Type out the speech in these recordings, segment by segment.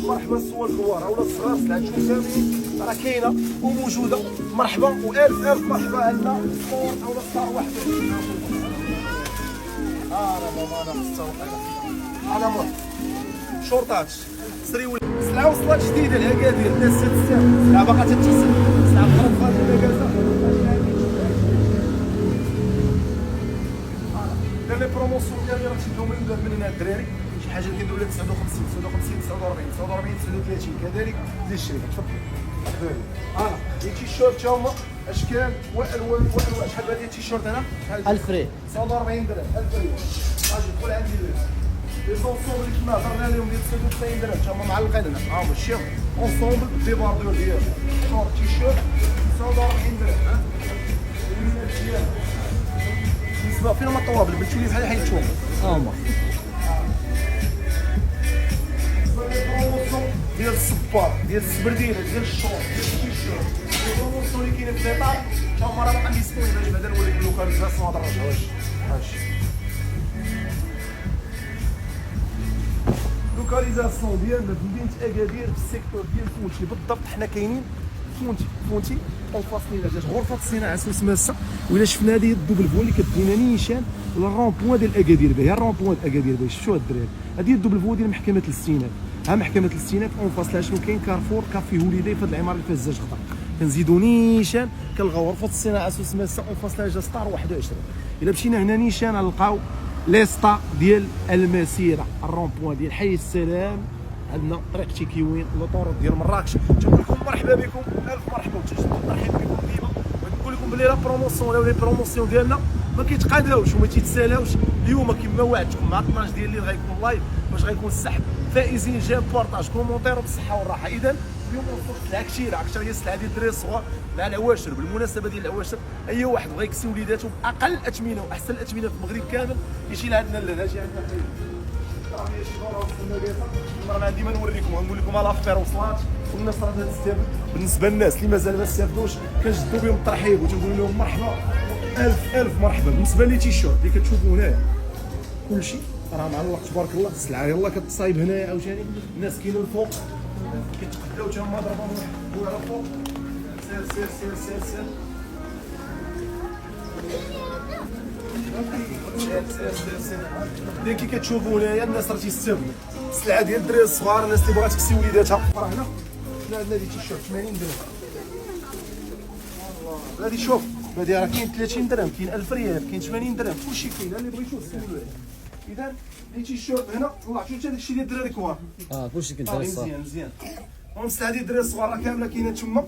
مرحبا الصور الكبار ولا الصغار سلعه تشوف كاملين راه كاينه وموجوده. مرحبا والف مرحبا عندنا ستور اولا ستار واحد. انا ماما انا مستوقع انا مر شورطات سريو سلعه وصلات جديده العقادير الناس تستاهل. سلعه باقا تتحسن، سلعه بخرج خارج المكازا. لي بروموسيون ديالي راه تبداو من هنا الدراري شي حاجه كنديروا لها 59 59 49 49 39 كذلك زي الشركه. تفضل لي تيشيرت تا هما اشكال والوان والوان. شحال هذا التيشيرت هنا؟ 1000 ريال 49 درهم 1000 ريال. اجي دخل عندي لي زونسومبل اللي كنا هضرنا عليهم ديال 99 درهم تا هما معلقين هنا. ها هما الشيخ اونسومبل دي باردور ديالو شورت تيشيرت 49 درهم. بالنسبه فين هما الطوابل بنتو لي بحال حيت تشوف هما ديال الصبار ديال السبرديله ديال الشورت ديال التيشيرت. البروموسيون اللي كاينه في الدار تا هما راه باقا ديسبونيبل. بعدا نوريك اللوكاليزاسيون هاد الرجل. واش لوكاليزاسيون ديالنا في مدينه اكادير في السيكتور ديال فونتي بالضبط. حنا كاينين فونتي اون فاس لينا جات غرفه الصناعه سوس ماسه. وإلا شفنا هذه الدوبل فوا اللي كدينا نيشان ولا الرون بوان ديال اكادير باهي. الرون بوان ديال اكادير باهي شفتوا هاد الدراري. هذه الدوبل فوا ديال محكمه الاستئناف. ها محكمه الاستئناف اون فاس لها شنو كاين؟ كارفور كافي هوليداي في هاد العماره اللي فيها الزاج خضر. كنزيدو نيشان كنلقاو غرفه الصناعه سوس ماسه اون فاس لها جا ستار 21. الا مشينا هنا نيشان غنلقاو ليستا ديال المسيره الرون بوان ديال حي السلام. عندنا طريق تيكيوين لوطوروط ديال مراكش. تنقول لكم مرحبا بكم الف مرحبا وتنرحب بكم ديما. ونقول لكم بلي لا بروموسيون ولا لي بروموسيون ديالنا ما كيتقاداوش وما تيتسالاوش. اليوم كما وعدتكم مع 12 ديال الليل غيكون لايف باش غيكون السحب. فائزين جيم بارطاج كومونتير بالصحه والراحه. اذا اليوم وصلت سلعه كثيره اكثر هي السلعه ديال الدراري الصغار مع العواشر. بالمناسبه ديال العواشر اي واحد بغى يكسي وليداته باقل الاثمنه واحسن الاثمنه في المغرب كامل يجي لعندنا لهنا. اجي عندنا راه ديما نوريكم ونقول لكم لافير وصلات والناس راه تستافد. بالنسبه للناس اللي مازال ما استافدوش كنجدوا بهم الترحيب وتنقول لهم مرحبا الف مرحبا. بالنسبه لي تيشيرت اللي كتشوفوا هنايا كلشي راه معلق تبارك الله. السلعه يلاه كتصايب هنايا عاوتاني. الناس كاينين الفوق كيتقداو تا هما ضربوا على الفوق. سير سير سير سير اللي كي كتشوفوا هنايا الناس راه تيستافدوا. السلعه ديال الدراري الصغار الناس اللي بغات تكسي وليداتها. راه هنا عندنا دي تيشيرت 80 درهم. غادي شوف هادي راه كاين 30 درهم كاين 1000 ريال كاين 80 درهم كلشي كاين. اللي بغيتو سولوا عليه. اذا دي تيشيرت هنا طلعتو حتى داكشي ديال الدراري كبار. كلشي كيدير الصح. مزيان السلعه ديال الدراري الصغار راه كامله كاينه تما.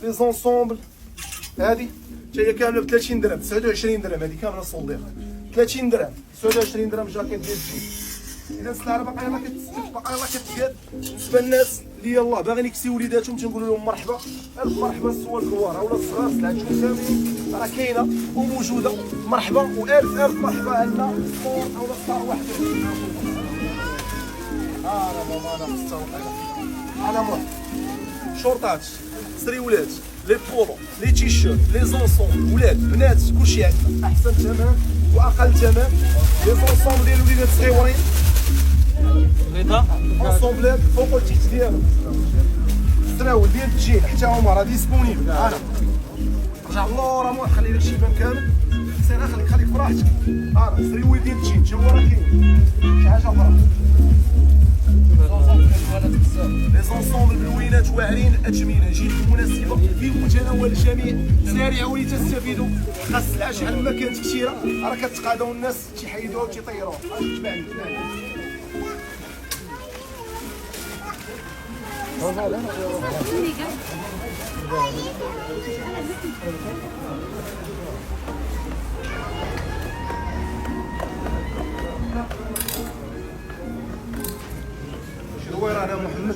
لي زونسومبل هادي حتى هي كامله ب 30 درهم 29 درهم. هادي كامله صولدير 30 درهم 29 درهم جاكيت ديال الجيب. اذا السلعه راه باقا يلاه كتزيد. بالنسبه للناس اللي يلاه باغيين يكسيو وليداتهم تنقول لهم مرحبا الف مرحبا الصور الكبار ولا الصغار سلعه تشوف كاملين راه كاينه وموجوده. مرحبا والف مرحبا عندنا ستور اولا ستار واحد. انا ماما انا مستوقع انا مر شورطات سريولات لي بولو لي تيشيرت لي زونسون ولاد بنات كلشي عندنا احسن ثمن واقل ثمن. لي زونسون ديال الوليدات الصغيورين غيطا اونسومبلات فوق والتحت ديالهم. السراول ديال الجيل حتى هما راه ديسبونيبل. انا رجع اللور مو خلي داكشي يبان كامل. سير خليك براحتك. انا سريول ديال الجيل تا هو راه كاين شي حاجه اخرى. لي زونسومبل بالوينات واعرين الاثمنه جيد مناسبه في متناول الجميع. سارعوا لتستفيدوا. خاص السلعه شحال ما كانت كثيره راه كتقاداو الناس تيحيدوها وتيطيروها. تبعني شروير محمد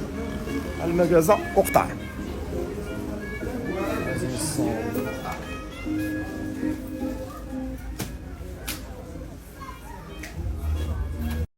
المكازا وقطع.